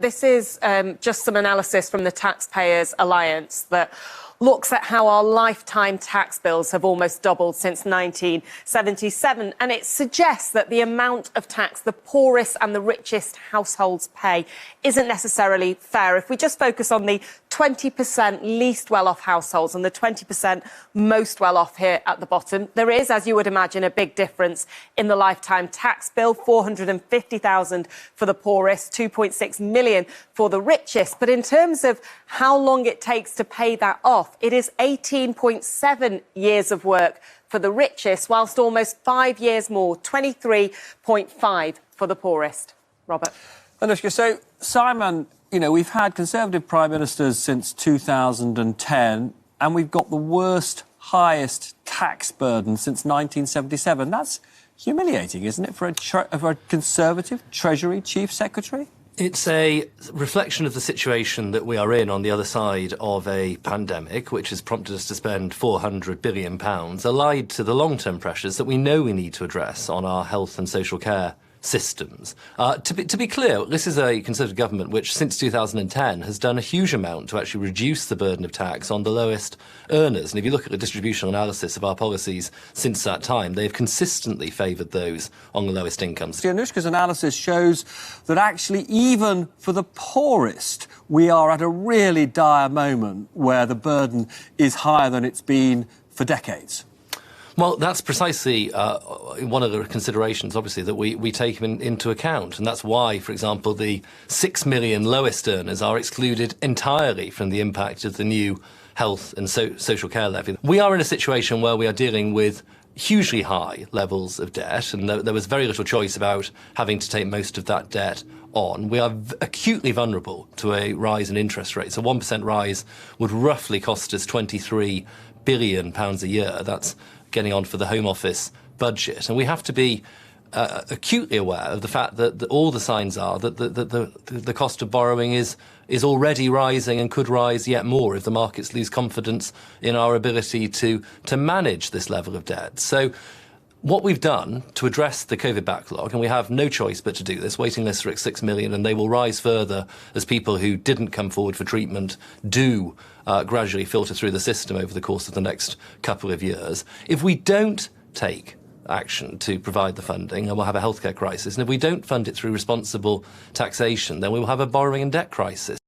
This is just some analysis from the Taxpayers Alliance that looks at how our lifetime tax bills have almost doubled since 1977. And it suggests that the amount of tax the poorest and the richest households pay isn't necessarily fair. If we just focus on the 20% least well-off households and the 20% most well-off here at the bottom, there is, as you would imagine, a big difference in the lifetime tax bill. $450,000 for the poorest, $2.6 million for the richest. But in terms of how long it takes to pay that off, it is 18.7 years of work for the richest, whilst almost 5 years more, 23.5 for the poorest. Robert. Anushka, so Simon, we've had Conservative Prime Ministers since 2010, and we've got the worst, highest tax burden since 1977. That's humiliating, isn't it, for a Conservative Treasury Chief Secretary? It's a reflection of the situation that we are in on the other side of a pandemic, which has prompted us to spend £400 billion, allied to the long-term pressures that we know we need to address on our health and social care systems. To be clear, this is a Conservative government which, since 2010, has done a huge amount to actually reduce the burden of tax on the lowest earners. And if you look at the distributional analysis of our policies since that time, they've consistently favoured those on the lowest incomes. Anushka's analysis shows that actually, even for the poorest, we are at a really dire moment where the burden is higher than it's been for decades. Well, that's precisely one of the considerations, obviously, that we take into account. And that's why, for example, the 6 million lowest earners are excluded entirely from the impact of the new health and social care levy. We are in a situation where we are dealing with hugely high levels of debt, and there was very little choice about having to take most of that debt on. We are acutely vulnerable to a rise in interest rates. A 1% rise would roughly cost us £23 billion a year. That's getting on for the Home Office budget. And we have to be acutely aware of the fact that all the signs are that the cost of borrowing is already rising and could rise yet more if the markets lose confidence in our ability to manage this level of debt. So what we've done to address the COVID backlog, and we have no choice but to do this, waiting lists are at 6 million, and they will rise further as people who didn't come forward for treatment do gradually filter through the system over the course of the next couple of years. If we don't take action to provide the funding, and we'll have a healthcare crisis, and if we don't fund it through responsible taxation, then we will have a borrowing and debt crisis.